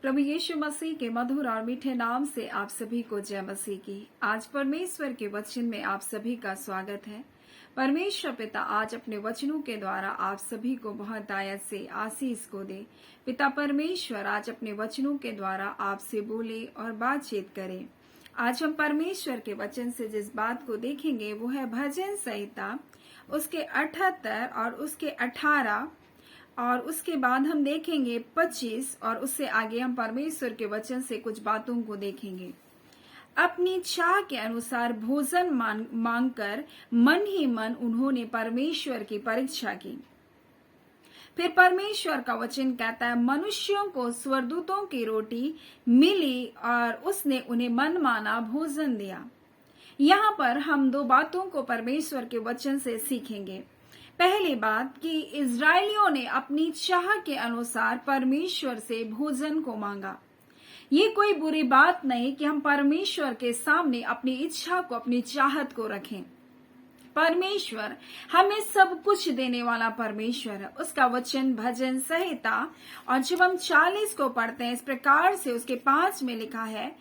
प्रभु यीशु मसीह के मधुर और मीठे नाम से आप सभी को जय मसीह की। आज परमेश्वर के वचन में आप सभी का स्वागत है। परमेश्वर पिता आज अपने वचनों के द्वारा आप सभी को बहुत आयत से आशीष को दे। पिता परमेश्वर आज अपने वचनों के द्वारा आपसे बोले और बातचीत करे। आज हम परमेश्वर के वचन से जिस बात को देखेंगे वो है भजन संहिता उसके 78 और उसके 18 और उसके बाद हम देखेंगे 25 और उससे आगे हम परमेश्वर के वचन से कुछ बातों को देखेंगे। अपनी चाह के अनुसार भोजन मांगकर मन ही मन उन्होंने परमेश्वर की परीक्षा की। फिर परमेश्वर का वचन कहता है, मनुष्यों को स्वर्गदूतों की रोटी मिली और उसने उन्हें मनमाना भोजन दिया। यहाँ पर हम दो बातों को परमेश्वर के वचन से सीखेंगे। पहली बात कि इजरायलियों ने अपनी चाह के अनुसार परमेश्वर से भोजन को मांगा। ये कोई बुरी बात नहीं कि हम परमेश्वर के सामने अपनी इच्छा को, अपनी चाहत को रखें। परमेश्वर हमें सब कुछ देने वाला परमेश्वर है। उसका वचन भजन संहिता और जब हम 40 को पढ़ते हैं इस प्रकार से उसके 5 में लिखा है,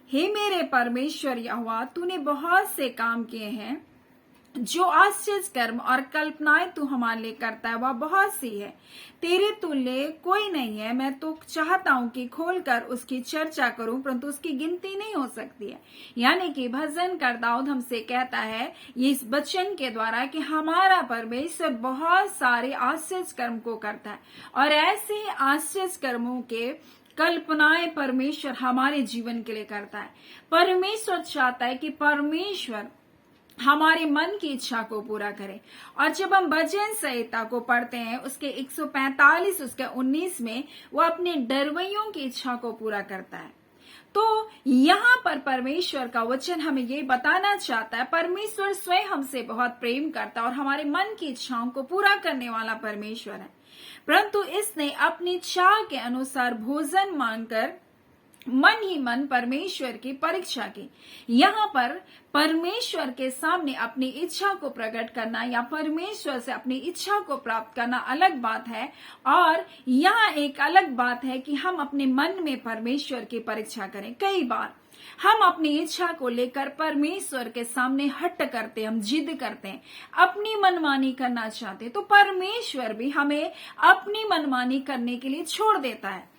हे मेरे परमेश्वर यहोवा, तूने बहुत से काम किए हैं। जो आश्चर्य कर्म और कल्पनाएं तू हमारे लिए करता है वह बहुत सी है। तेरे तुल्य कोई नहीं है। मैं तो चाहता हूं कि खोलकर उसकी चर्चा करूं, परंतु उसकी गिनती नहीं हो सकती है। यानी कि भजन कर दाऊद हमसे कहता है ये इस वचन के द्वारा कि हमारा परमेश्वर बहुत सारे आश्चर्य कर्म को करता है और ऐसे आश्चर्य कर्मों के कल्पनाएं परमेश्वर हमारे जीवन के लिए करता है। परमेश्वर चाहता है कि परमेश्वर हमारे मन की इच्छा को पूरा करे। और जब हम भजन संहिता को पढ़ते हैं उसके 145 उसके 19 में वो अपने डरवैयों की इच्छा को पूरा करता है। तो यहाँ पर परमेश्वर का वचन हमें ये बताना चाहता है, परमेश्वर स्वयं हमसे बहुत प्रेम करता है और हमारे मन की इच्छाओं को पूरा करने वाला परमेश्वर है। परंतु इसने अपनी चाह के अनुसार भोजन मांगकर मन ही मन परमेश्वर की परीक्षा की। यहाँ पर परमेश्वर के सामने अपनी इच्छा को प्रकट करना या परमेश्वर से अपनी इच्छा को प्राप्त करना अलग बात है, और यहाँ एक अलग बात है कि हम अपने मन में परमेश्वर की परीक्षा करें। कई बार हम अपनी इच्छा को लेकर परमेश्वर के सामने हट करते, हम जिद करते हैं, अपनी मनमानी करना चाहते, तो परमेश्वर भी हमें अपनी मनमानी करने के लिए छोड़ देता है।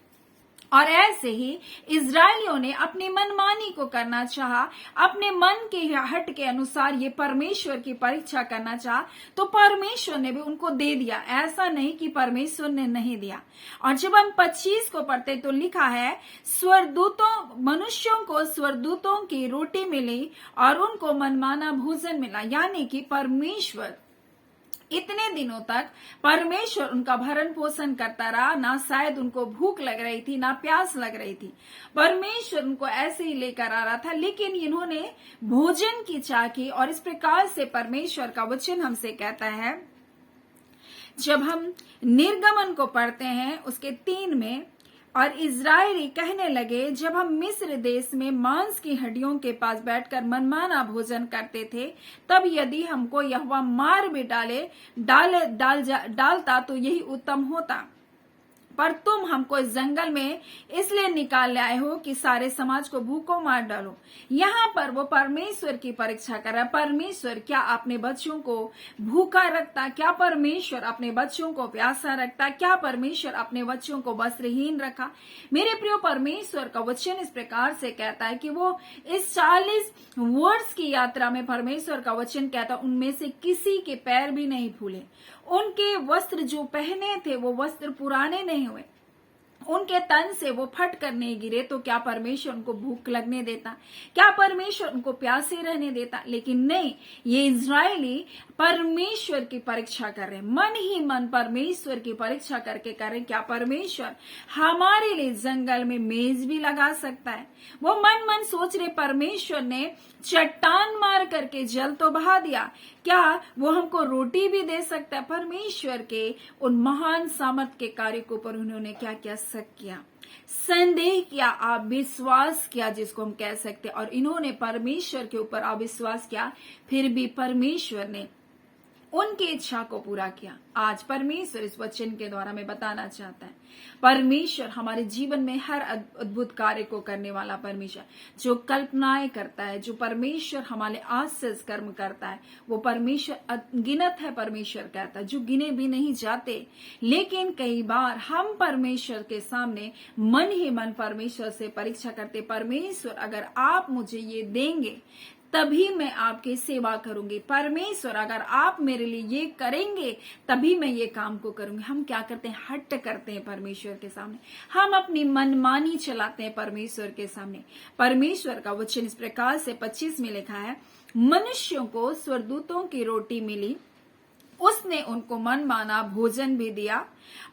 और ऐसे ही इजरायलियों ने अपनी मनमानी को करना चाहा, अपने मन के हट के अनुसार ये परमेश्वर की परीक्षा करना चाहा, तो परमेश्वर ने भी उनको दे दिया। ऐसा नहीं कि परमेश्वर ने नहीं दिया। और जब हम 25 को पढ़ते तो लिखा है, मनुष्यों को स्वर्गदूतों की रोटी मिली और उनको मनमाना भोजन मिला। यानी कि परमेश्वर इतने दिनों तक परमेश्वर उनका भरण पोषण करता रहा। ना शायद उनको भूख लग रही थी, ना प्यास लग रही थी, परमेश्वर उनको ऐसे ही लेकर आ रहा था। लेकिन इन्होंने भोजन की चाह की और इस प्रकार से परमेश्वर का वचन हमसे कहता है, जब हम निर्गमन को पढ़ते हैं उसके 3 में, और इजरायली कहने लगे, जब हम मिस्र देश में मांस की हड्डियों के पास बैठकर मनमाना भोजन करते थे, तब यदि हमको यहोवा मार भी डालता तो यही उत्तम होता। पर तुम हमको इस जंगल में इसलिए निकाल लाए हो कि सारे समाज को भूखों मार डालो। यहाँ पर वो परमेश्वर की परीक्षा कर रहा है। परमेश्वर क्या अपने बच्चों को भूखा रखता? क्या परमेश्वर अपने बच्चों को प्यासा रखता? क्या परमेश्वर अपने बच्चों को वस्त्रहीन रखा? मेरे प्रिय, परमेश्वर का वचन इस प्रकार से कहता है कि वो इस 40 वर्ष की यात्रा में परमेश्वर का वचन कहता, उनमें से किसी के पैर भी नहीं फूले। उनके वस्त्र जो पहने थे वो वस्त्र पुराने नहीं हुए, उनके तन से वो फट कर नहीं गिरे। तो क्या परमेश्वर उनको भूख लगने देता? क्या परमेश्वर उनको प्यासे रहने देता? लेकिन नहीं, ये इजरायली परमेश्वर की परीक्षा कर रहे हैं, मन ही मन परमेश्वर की परीक्षा करके कर रहे हैं। क्या परमेश्वर हमारे लिए जंगल में मेज भी लगा सकता है? वो मन मन सोच रहे, परमेश्वर ने चट्टान मार करके जल तो बहा दिया, क्या वो हमको रोटी भी दे सकता है? परमेश्वर के उन महान सामर्थ के कार्य को पर उन्होंने क्या क्या शक किया, संदेह किया, अविश्वास किया जिसको हम कह सकते। और इन्होंने परमेश्वर के ऊपर अविश्वास किया, फिर भी परमेश्वर ने उनकी इच्छा को पूरा किया। आज परमेश्वर इस वचन के द्वारा में बताना चाहता है, परमेश्वर हमारे जीवन में हर अद्भुत कार्य को करने वाला परमेश्वर, जो कल्पनाएं करता है, जो परमेश्वर हमारे आशीष कर्म करता है, वो परमेश्वर अनगिनत है। परमेश्वर कहता है जो गिने भी नहीं जाते। लेकिन कई बार हम परमेश्वर के सामने मन ही मन परमेश्वर से परीक्षा करते, परमेश्वर अगर आप मुझे ये देंगे तभी मैं आपकी सेवा करूंगी, परमेश्वर अगर आप मेरे लिए ये करेंगे तभी मैं ये काम को करूंगी। हम क्या करते हैं? हट करते हैं परमेश्वर के सामने, हम अपनी मनमानी चलाते हैं परमेश्वर के सामने। परमेश्वर का वचन इस प्रकार से 25 में लिखा है, मनुष्यों को स्वर्गदूतों की रोटी मिली, उसने उनको मन माना भोजन भी दिया,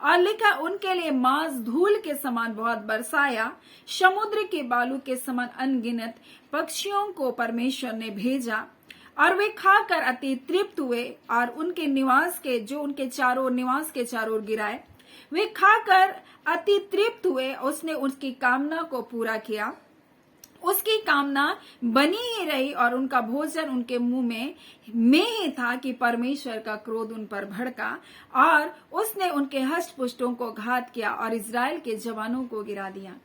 और लिखा उनके लिए मांस धूल के समान बहुत बरसाया, समुद्र के बालू के समान अनगिनत पक्षियों को परमेश्वर ने भेजा, और वे खाकर अति तृप्त हुए, और उनके निवास के जो उनके निवास के चारों ओर गिराए। वे खाकर अति तृप्त हुए, उसने उसकी कामना को पूरा किया, उसकी कामना बनी ही रही, और उनका भोजन उनके मुंह में ही था कि परमेश्वर का क्रोध उन पर भड़का, और उसने उनके हष्ट पुष्टों को घात किया और इजराइल के जवानों को गिरा दिया।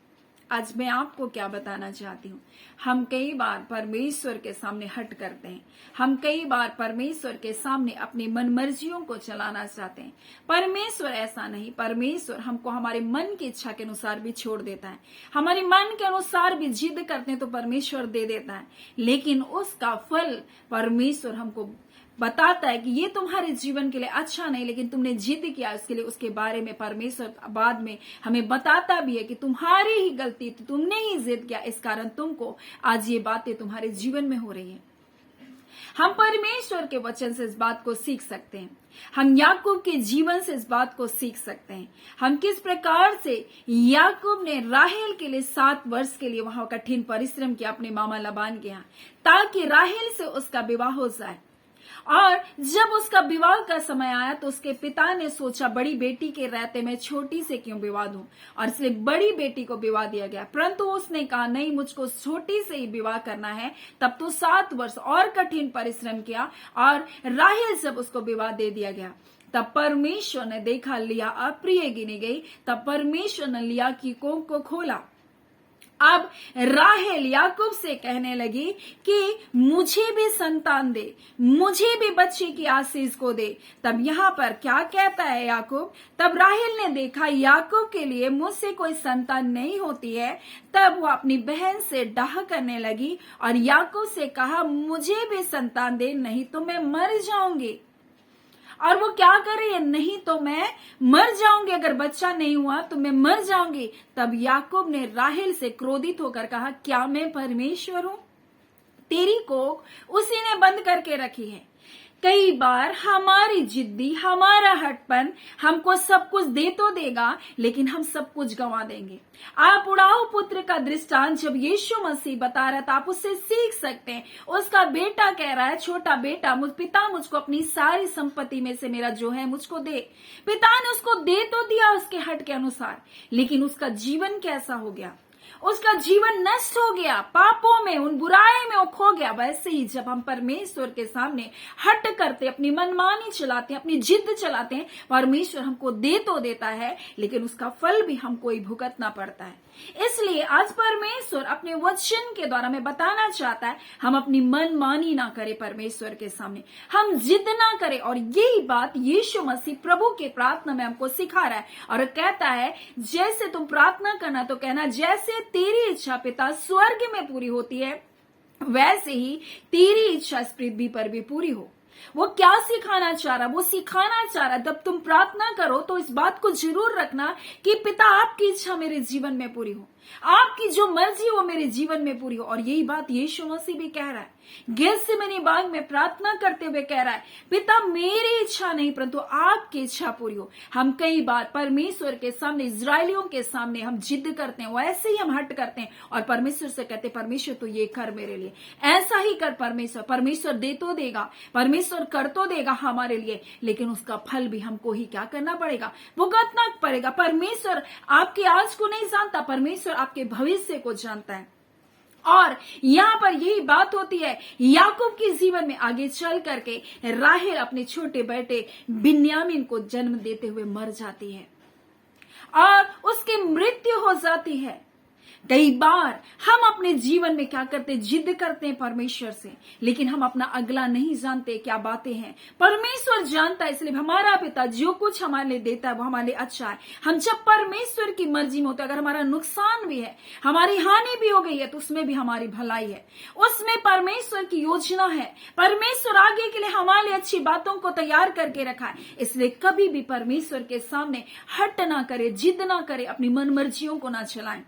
आज मैं आपको क्या बताना चाहती हूँ, हम कई बार परमेश्वर के सामने हट करते हैं, हम कई बार परमेश्वर के सामने अपनी मनमर्जियों को चलाना चाहते हैं। परमेश्वर ऐसा नहीं, परमेश्वर हमको हमारे मन की इच्छा के अनुसार भी छोड़ देता है, हमारे मन के अनुसार भी जिद करते हैं तो परमेश्वर दे देता है, लेकिन उसका फल परमेश्वर हमको बताता है कि ये तुम्हारे जीवन के लिए अच्छा नहीं, लेकिन तुमने जिद किया इसके लिए, उसके बारे में परमेश्वर बाद में हमें बताता भी है कि तुम्हारी ही गलती, तो तुमने ही जिद किया, इस कारण तुमको आज ये बातें तुम्हारे जीवन में हो रही है। हम परमेश्वर के वचन से इस बात को सीख सकते हैं, हम याकूब के जीवन से इस बात को सीख सकते हैं, हम किस प्रकार से याकूब ने राहेल के लिए 7 वर्ष के लिए वहां कठिन परिश्रम किया अपने मामा लबान के यहाँ, ताकि राहेल से उसका विवाह हो जाए। और जब उसका विवाह का समय आया तो उसके पिता ने सोचा बड़ी बेटी के रहते मैं छोटी से क्यों विवाह दूं, और इसलिए बड़ी बेटी को विवाह दिया गया। परंतु उसने कहा नहीं, मुझको छोटी से ही विवाह करना है। तब तो 7 वर्ष और कठिन परिश्रम किया, और राहेल जब उसको विवाह दे दिया गया, तब परमेश्वर ने देखा लिया अप्रिय गिनी गई, तब परमेश्वर ने लिया की कोख को खोला। अब राहेल याकूब से कहने लगी कि मुझे भी संतान दे, मुझे भी बच्चे की आशीष को दे। तब यहाँ पर क्या कहता है याकूब, तब राहेल ने देखा याकूब के लिए मुझसे कोई संतान नहीं होती है, तब वो अपनी बहन से डाह करने लगी और याकूब से कहा मुझे भी संतान दे, नहीं तो मैं मर जाऊंगी। और वो क्या कर रही है, नहीं तो मैं मर जाऊंगी, अगर बच्चा नहीं हुआ तो मैं मर जाऊंगी। तब याकूब ने राहेल से क्रोधित होकर कहा क्या मैं परमेश्वर हूं, तेरी कोख उसी ने बंद करके रखी है। कई बार हमारी जिद्दी, हमारा हटपन हमको सब कुछ दे तो देगा, लेकिन हम सब कुछ गंवा देंगे। आप उड़ाऊ पुत्र का दृष्टांत जब यीशु मसीह बता रहा था, आप उससे सीख सकते हैं। उसका बेटा कह रहा है, छोटा बेटा, पिता मुझको अपनी सारी संपत्ति में से मेरा जो है मुझको दे। पिता ने उसको दे तो दिया उसके हट के अनुसार, लेकिन उसका जीवन कैसा हो गया, उसका जीवन नष्ट हो गया, पापों में, उन बुराई में वो खो गया। वैसे ही जब हम परमेश्वर के सामने हट करते, अपनी मनमानी चलाते हैं, अपनी जिद चलाते हैं, परमेश्वर हमको दे तो देता है, लेकिन उसका फल भी हमको ही भुगतना पड़ता है। इसलिए आज परमेश्वर अपने वचन के द्वारा में बताना चाहता है, हम अपनी मनमानी ना करें परमेश्वर के सामने, हम जिद ना करें। और यही बात यीशु मसीह प्रभु के प्रार्थना में हमको सिखा रहा है, और कहता है जैसे तुम प्रार्थना करना तो कहना जैसे तेरी इच्छा पिता स्वर्ग में पूरी होती है, वैसे ही तेरी इच्छा इस पृथ्वी पर भी पूरी हो। वो क्या सिखाना चाह रहा, वो सिखाना चाह रहा जब तुम प्रार्थना करो तो इस बात को जरूर रखना कि पिता आपकी इच्छा मेरे जीवन में पूरी हो, आपकी जो मर्जी वो मेरे जीवन में पूरी हो। और यही बात यीशु मसीह भी कह रहा है, गेत्सेमनी बाग में प्रार्थना करते हुए कह रहा है पिता मेरी इच्छा नहीं परंतु आपकी इच्छा पूरी हो। हम कई बार परमेश्वर के सामने, इजरायलियों के सामने हम जिद करते हैं, वैसे ही हम हट करते हैं और परमेश्वर से कहते हैं परमेश्वर तो ये कर मेरे लिए, ऐसा ही कर परमेश्वर, परमेश्वर दे तो देगा, परमेश्वर कर तो देगा हमारे लिए, लेकिन उसका फल भी हमको ही क्या करना पड़ेगा, भुगतना पड़ेगा। परमेश्वर आपके आज को नहीं जानता, परमेश्वर आपके भविष्य को जानता है। और यहाँ पर यही बात होती है, याकूब के जीवन में आगे चल करके राहेल अपने छोटे बेटे बिन्यामीन को जन्म देते हुए मर जाती है और उसकी मृत्यु हो जाती है। कई बार हम अपने जीवन में क्या करते हैं, जिद करते हैं परमेश्वर से, लेकिन हम अपना अगला नहीं जानते क्या बातें हैं। परमेश्वर जानता है, इसलिए हमारा पिता जो कुछ हमारे लिए देता है वो हमारे लिए अच्छा है। हम जब परमेश्वर की मर्जी में होते हैं, अगर हमारा नुकसान भी है, हमारी हानि भी हो गई है, तो उसमें भी हमारी भलाई है, उसमें परमेश्वर की योजना है। परमेश्वर आगे के लिए हमारे लिए अच्छी बातों को तैयार करके रखा है। इसलिए कभी भी परमेश्वर के सामने हट ना करे, जिद ना करे, अपनी मन मर्जियों को ना चलाएं।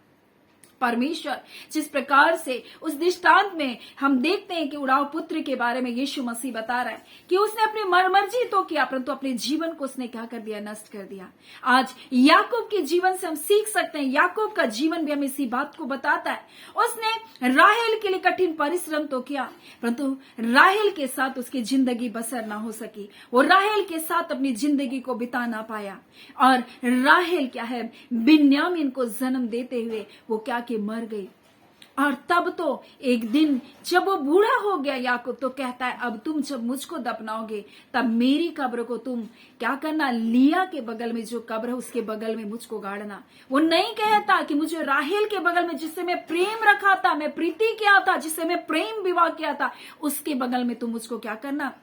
परमेश्वर जिस प्रकार से उस दृष्टांत में हम देखते हैं कि उड़ाव पुत्र के बारे में यीशु मसीह बता रहा है कि उसने अपनी मर्जी तो किया, परंतु अपने जीवन को उसने क्या कर दिया, नष्ट कर दिया। आज याकूब के जीवन से हम सीख सकते हैं, याकूब का जीवन भी हमें इसी बात को बताता है। उसने राहेल के लिए कठिन परिश्रम तो किया, परंतु राहेल के साथ उसकी जिंदगी बसर ना हो सकी। वो राहेल के साथ अपनी जिंदगी को बिता ना पाया और राहेल क्या है, बिन्यामीन को जन्म देते हुए वो क्या कि मर गई। और तब तो एक दिन जब वो बूढ़ा हो गया याकूब, तो कहता है अब तुम जब मुझको दफनाओगे तब मेरी कब्र को तुम क्या करना, लिया के बगल में जो कब्र है उसके बगल में मुझको गाड़ना। वो नहीं कहता कि मुझे राहेल के बगल में जिससे मैं प्रेम रखा था, मैं प्रीति किया था, जिससे मैं प्रेम विवाह किया था, उसके बगल में तुम मुझको क्या करना,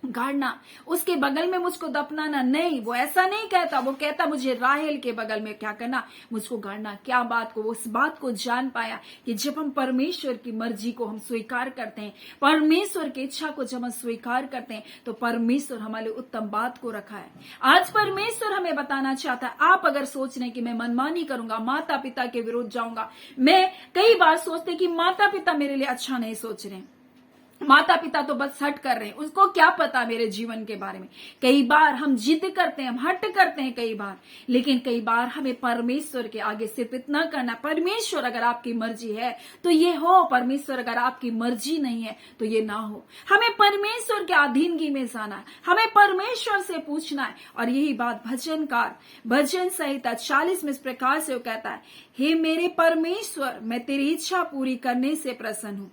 गाड़ना, उसके बगल में मुझको दफनाना। नहीं, वो ऐसा नहीं कहता। वो कहता मुझे राहेल के बगल में क्या करना, मुझको गाड़ना। क्या बात को, वो उस बात को जान पाया कि जब हम परमेश्वर की मर्जी को हम स्वीकार करते हैं, परमेश्वर की इच्छा को जब हम स्वीकार करते हैं, तो परमेश्वर हमारे उत्तम बात को रखा है। आज परमेश्वर हमें बताना चाहता है, आप अगर सोच रहे हैं कि मैं मनमानी करूंगा, माता पिता के विरुद्ध जाऊंगा, मैं कई बार सोचते कि माता पिता मेरे लिए अच्छा नहीं सोच रहे हैं, माता पिता तो बस हट कर रहे हैं, उसको क्या पता मेरे जीवन के बारे में। कई बार हम जिद करते हैं, हम हट करते हैं कई बार, लेकिन कई बार हमें परमेश्वर के आगे सिर्फ इतना करना, परमेश्वर अगर आपकी मर्जी है तो ये हो, परमेश्वर अगर आपकी मर्जी नहीं है तो ये ना हो। हमें परमेश्वर के अधीनगी में जाना है, हमें परमेश्वर से पूछना है। और यही बात भजनकार भजन संहिता 40 में इस प्रकार से वो कहता है, हे मेरे परमेश्वर, मैं तेरी इच्छा पूरी करने से प्रसन्न हूं।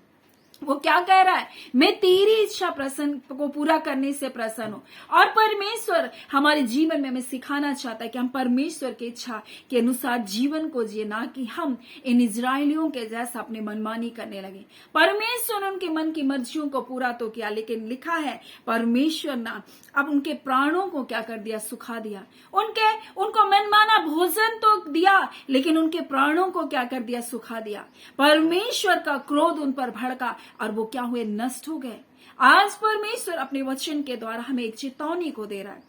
वो क्या कह रहा है, मैं तेरी इच्छा प्रसन्न को पूरा करने से प्रसन्न हूं। और परमेश्वर हमारे जीवन में हमें सिखाना चाहता है कि हम परमेश्वर की इच्छा के अनुसार जीवन को जिए, ना कि हम इन इजरायलियों के जैसा अपने मनमानी करने लगे। परमेश्वर उनके मन की मर्जियों को पूरा तो किया, लेकिन लिखा है परमेश्वर ना अब उनके प्राणों को क्या कर दिया, सुखा दिया। उनको मनमाना भोजन तो दिया, लेकिन उनके प्राणों को क्या कर दिया, सुखा दिया। परमेश्वर का क्रोध उन पर भड़का और वो क्या हुए, नष्ट हो गए। आज परमेश्वर अपने वचन के द्वारा हमें एक चेतावनी को दे रहा है।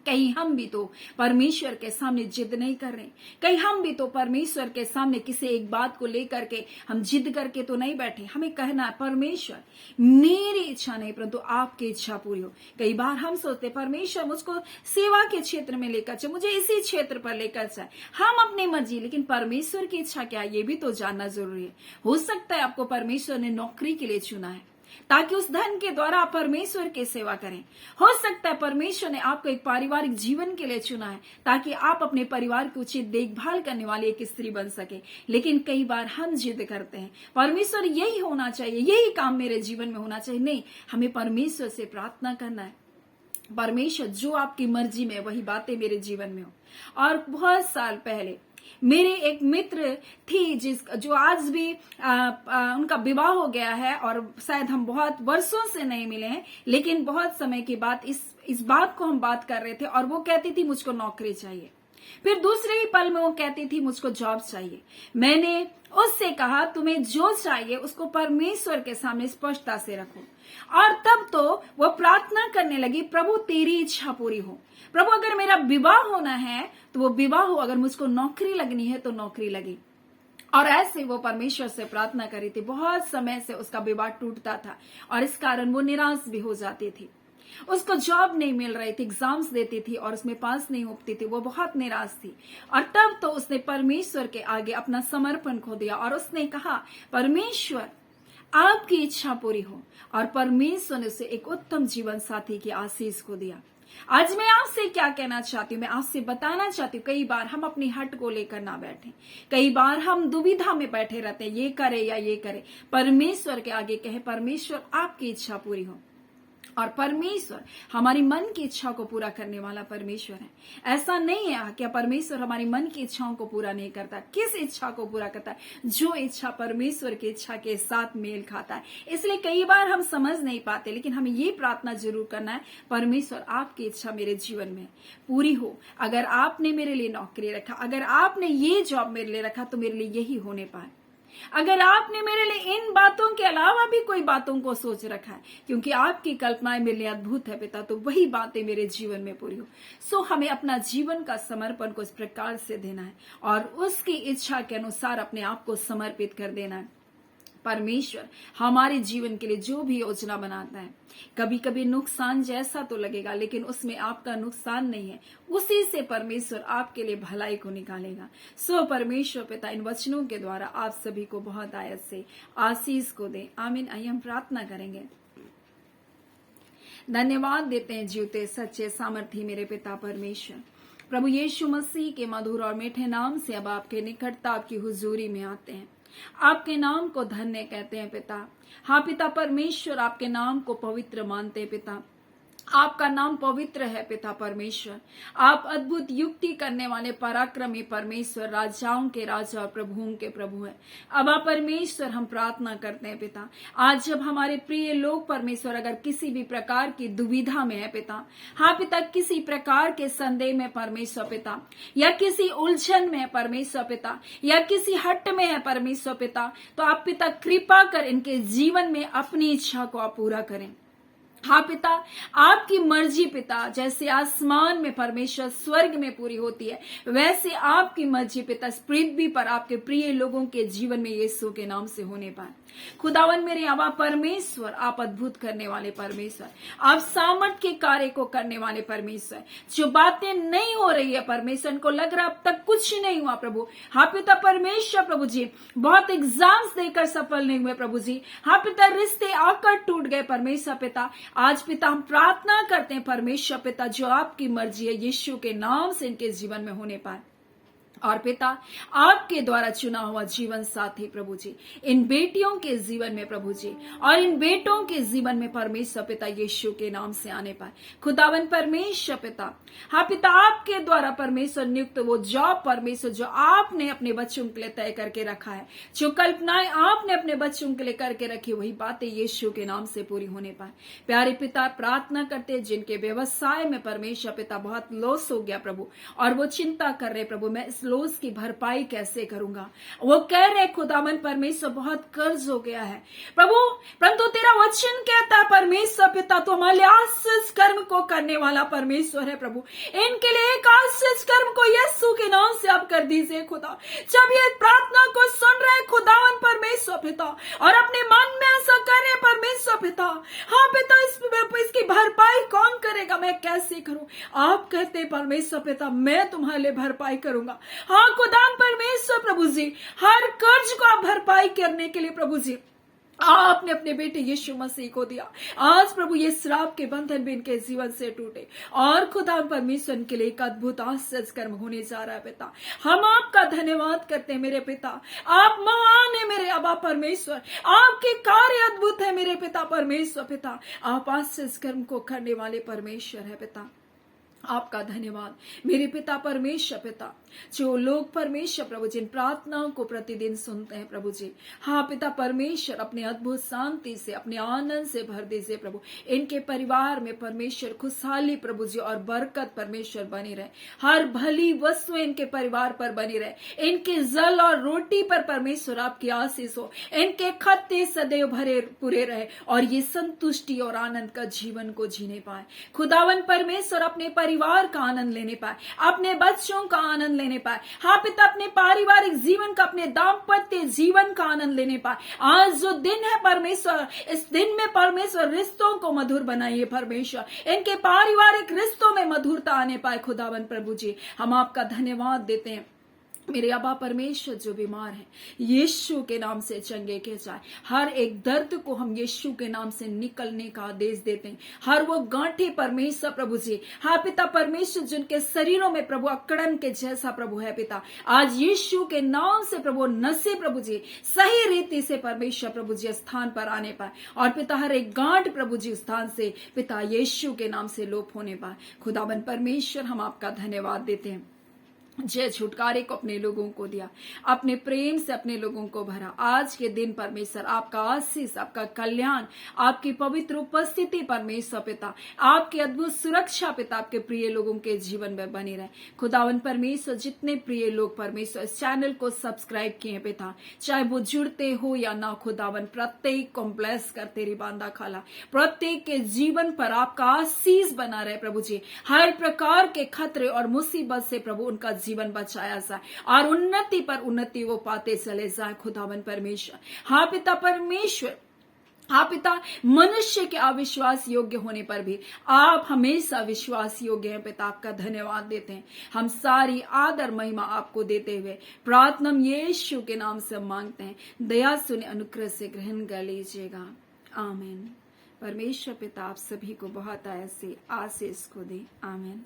कहीं हम भी तो परमेश्वर के सामने जिद नहीं कर रहे, कहीं हम भी तो परमेश्वर के सामने किसी एक बात को लेकर के हम जिद करके तो नहीं बैठे। हमें कहना है, परमेश्वर मेरी इच्छा नहीं परंतु आपकी इच्छा पूरी हो। कई बार हम सोचते परमेश्वर मुझको सेवा के क्षेत्र में लेकर चले, मुझे इसी क्षेत्र पर लेकर जाए, हम अपनी मर्जी, लेकिन परमेश्वर की इच्छा क्या है ये भी तो जानना जरूरी है। हो सकता है आपको परमेश्वर ने नौकरी के लिए चुना है ताकि उस धन के द्वारा आप परमेश्वर की सेवा करें। हो सकता है परमेश्वर ने आपको एक पारिवारिक जीवन के लिए चुना है ताकि आप अपने परिवार की उचित देखभाल करने वाली एक स्त्री बन सके। लेकिन कई बार हम जिद करते हैं, परमेश्वर यही होना चाहिए, यही काम मेरे जीवन में होना चाहिए। नहीं, हमें परमेश्वर से प्रार्थना करना है, परमेश्वर जो आपकी मर्जी में वही बातें मेरे जीवन में हो। और बहुत साल पहले मेरे एक मित्र थी जो आज भी उनका विवाह हो गया है और शायद हम बहुत वर्षों से नहीं मिले हैं, लेकिन बहुत समय के बाद इस बात को हम बात कर रहे थे और वो कहती थी मुझको नौकरी चाहिए, फिर दूसरे ही पल में वो कहती थी मुझको जॉब चाहिए। मैंने उससे कहा तुम्हें जो चाहिए उसको परमेश्वर के सामने स्पष्टता से रखो। और तब तो वो प्रार्थना करने लगी, प्रभु तेरी इच्छा पूरी हो, प्रभु अगर मेरा विवाह होना है तो वो विवाह हो, अगर मुझको नौकरी लगनी है तो नौकरी लगे। और ऐसे वो परमेश्वर से प्रार्थना करी थी। बहुत समय से उसका विवाह टूटता था और इस कारण वो निराश भी हो जाती थी। उसको जॉब नहीं मिल रही थी, एग्जाम्स देती थी और उसमें पास नहीं होती थी, वो बहुत निराश थी। और तब तो उसने परमेश्वर के आगे अपना समर्पण खो दिया और उसने कहा परमेश्वर आपकी इच्छा पूरी हो। और परमेश्वर ने उसे एक उत्तम जीवन साथी की आशीष को दिया। आज मैं आपसे क्या कहना चाहती हूँ, मैं आपसे बताना चाहती हूँ, कई बार हम अपनी हट को लेकर ना बैठे, कई बार हम दुविधा में बैठे रहते हैं, ये करे या ये करे। परमेश्वर के आगे कहे, परमेश्वर आपकी इच्छा पूरी हो। और परमेश्वर हमारी मन की इच्छा को पूरा करने वाला परमेश्वर है। ऐसा नहीं है कि परमेश्वर हमारी मन की इच्छाओं को पूरा नहीं करता। किस इच्छा को पूरा करता है? जो इच्छा परमेश्वर की इच्छा के साथ मेल खाता है। इसलिए कई बार हम समझ नहीं पाते, लेकिन हमें ये प्रार्थना जरूर करना है, परमेश्वर आपकी इच्छा मेरे जीवन में पूरी हो। अगर आपने मेरे लिए नौकरी रखा, अगर आपने ये जॉब मेरे लिए रखा, तो मेरे लिए यही होने पाए। अगर आपने मेरे लिए इन बातों के अलावा भी कोई बातों को सोच रखा है, क्योंकि आपकी कल्पनाएं मेरे लिए अद्भुत है पिता, तो वही बातें मेरे जीवन में पूरी हो। सो हमें अपना जीवन का समर्पण को इस प्रकार से देना है और उसकी इच्छा के अनुसार अपने आप को समर्पित कर देना है। परमेश्वर हमारे जीवन के लिए जो भी योजना बनाता है, कभी कभी नुकसान जैसा तो लगेगा, लेकिन उसमें आपका नुकसान नहीं है, उसी से परमेश्वर आपके लिए भलाई को निकालेगा। सो परमेश्वर पिता इन वचनों के द्वारा आप सभी को बहुत आयत से आशीष को दे। आमीन। आइए हम प्रार्थना करेंगे। धन्यवाद देते हैं जीवते सच्चे सामर्थी मेरे पिता परमेश्वर, प्रभु यीशु मसीह के मधुर और मीठे नाम से अब आपके निकटता, आपकी हुजूरी में आते हैं। आपके नाम को धन्य कहते हैं पिता। हाँ पिता परमेश्वर, आपके नाम को पवित्र मानते हैं पिता। आपका नाम पवित्र है पिता परमेश्वर। आप अद्भुत युक्ति करने वाले पराक्रमी परमेश्वर, राजाओं के राजा और प्रभुओं के प्रभु हैं। अब आप परमेश्वर हम प्रार्थना करते हैं पिता, आज जब हमारे प्रिय लोग परमेश्वर अगर किसी भी प्रकार की दुविधा में है पिता, हाँ पिता किसी प्रकार के संदेह में परमेश्वर पिता, या किसी उलझन में है परमेश्वर पिता, या किसी हट में है परमेश्वर पिता, तो आप पिता कृपा कर इनके जीवन में अपनी इच्छा को आप पूरा करें। हाँ पिता, आपकी मर्जी पिता, जैसे आसमान में परमेश्वर स्वर्ग में पूरी होती है, वैसे आपकी मर्जी पिता इस पृथ्वी पर आपके प्रिय लोगों के जीवन में यीशु के नाम से होने पाए। खुदावन मेरे आबा परमेश्वर, आप अद्भुत करने वाले परमेश्वर, आप सामर्थ के कार्य को करने वाले परमेश्वर, जो बातें नहीं हो रही है परमेश्वर, इनको लग रहा अब तक कुछ नहीं हुआ प्रभु। हाँ पिता परमेश्वर प्रभु जी, बहुत एग्जाम्स देकर सफल नहीं हुए प्रभु जी। हाँ पिता रिश्ते आकर टूट गए परमेश्वर पिता। आज पिता हम प्रार्थना करते हैं परमेश्वर पिता, जो आपकी मर्जी है यीशु के नाम से इनके जीवन में होने पाए। और पिता आपके द्वारा चुना हुआ जीवन साथी प्रभु जी इन बेटियों के जीवन में प्रभु जी, और इन बेटों के जीवन में परमेश्वर पिता यीशु के नाम से आने पाए। खुदावन परमेश्वर पिता, हाँ पिता आपके द्वारा परमेश्वर नियुक्त वो जॉब परमेश्वर जो आपने अपने बच्चों के लिए तय करके रखा है, जो कल्पनाएं आपने अपने बच्चों के लिए करके रखी, वही बातें यीशु के नाम से पूरी होने पाए। प्यारे पिता प्रार्थना करते जिनके व्यवसाय में परमेश्वर पिता बहुत लॉस हो गया प्रभु, और वो चिंता कर रहे प्रभु, मैं इस लॉस की भरपाई कैसे करूंगा। वो कह रहे खुदावन परमेश्वर बहुत कर्ज हो गया है प्रभु, परंतु तेरा वचन कहता है परमेश्वर पिता तो हमारे आशीष कर्म को करने वाला परमेश्वर है प्रभु। इनके लिए एक आशीष कर्म को यीशु के नाम से आप कर दीजिए खुदा। जब ये प्रार्थना को सुन रहे खुदावन परमेश्वर पिता और अपने मन में ऐसा कर रहे परमेश्वर पिता, हाँ पिता इसकी भरपाई कौन करेगा, मैं कैसे करूं। आप कहते परमेश्वर पिता मैं तुम्हारे लिए भरपाई करूंगा। हाँ खुदान परमेश्वर प्रभु जी, हर कर्ज को आप भरपाई करने के लिए प्रभु जी आपने अपने बेटे यीशु मसीह को दिया। आज प्रभु ये श्राप के बंधन भी इनके जीवन से टूटे, और खुदा परमेश्वर के लिए एक अद्भुत आश्चर्य कर्म होने जा रहा है पिता। हम आपका धन्यवाद करते हैं मेरे पिता, आप महान है मेरे अबा परमेश्वर, आपके कार्य अद्भुत है मेरे पिता परमेश्वर पिता। आप आश्चर्य कर्म को करने वाले परमेश्वर है पिता। आपका धन्यवाद मेरे पिता परमेश्वर पिता, जो लोग परमेश्वर प्रभु जिन प्रार्थनाओं को प्रतिदिन सुनते हैं प्रभु जी, हाँ पिता परमेश्वर अपने अद्भुत शांति से अपने आनंद से भर दीजिए प्रभु। इनके परिवार में परमेश्वर खुशहाली प्रभु जी और बरकत परमेश्वर बनी रहे, हर भली वस्तु इनके परिवार पर बनी रहे, इनके जल और रोटी पर परमेश्वर आपकी आशीष हो, इनके खत्ते सदैव भरे पूरे रहे, और ये संतुष्टि और आनंद का जीवन को जीने पाए। खुदावन परमेश्वर अपने परिवार का आनंद लेने पाए, अपने बच्चों का आनंद लेने पाए, हाँ पिता अपने पारिवारिक जीवन का, अपने दाम्पत्य जीवन का आनंद लेने पाए। आज जो दिन है परमेश्वर, इस दिन में परमेश्वर रिश्तों को मधुर बनाइए परमेश्वर, इनके पारिवारिक रिश्तों में मधुरता आने पाए खुदावन प्रभु जी। हम आपका धन्यवाद देते हैं मेरे अबा परमेश्वर जो बीमार है यीशु के नाम से चंगे के जाए। हर एक दर्द को हम यीशु के नाम से निकलने का आदेश देते हैं। हर वो गांठे परमेश्वर प्रभु जी, हाँ पिता परमेश्वर, जिनके शरीरों में प्रभु अकड़न के जैसा प्रभु है पिता, आज यीशु के नाम से प्रभु नशे प्रभु जी सही रीति से परमेश्वर प्रभु जी स्थान पर आने पाए। और पिता हर एक गांठ प्रभु जी स्थान से पिता यीशु के नाम से लोप होने पाए। खुदावन परमेश्वर हम आपका धन्यवाद देते हैं। जय छुटकारे को अपने लोगों को दिया, अपने प्रेम से अपने लोगों को भरा। आज के दिन परमेश्वर आपका आशीष, आपका कल्याण, आपकी पवित्र उपस्थिति परमेश्वर पिता, आपकी अद्भुत सुरक्षा पिता आपके प्रिय लोगों के जीवन में बनी रहे। खुदावन परमेश्वर जितने प्रिय लोग परमेश्वर इस चैनल को सब्सक्राइब किए पिता, चाहे वो जुड़ते हो या ना, खुदावन प्रत्येक को ब्लेस कर तेरी बांदा खाला, प्रत्येक के जीवन पर आपका आशीष बना रहे प्रभु जी। हर प्रकार के खतरे और मुसीबत से प्रभु उनका जीवन बचाया जाए और उन्नति पर उन्नति वो पाते चले जाए। खुदावन परमेश्वर, हाँ पिता परमेश्वर, हाँ पिता, मनुष्य के अविश्वास योग्य होने पर भी आप हमेशा विश्वास योग्य हैं पिता। आपका धन्यवाद देते हैं। हम सारी आदर महिमा आपको देते हुए प्रार्थना यीशु के नाम से मांगते हैं। दया सुने, अनुग्रह से ग्रहण कर लीजिएगा। आमीन। परमेश्वर पिता आप सभी को बहुत ऐसे आशीष को दे। आमीन।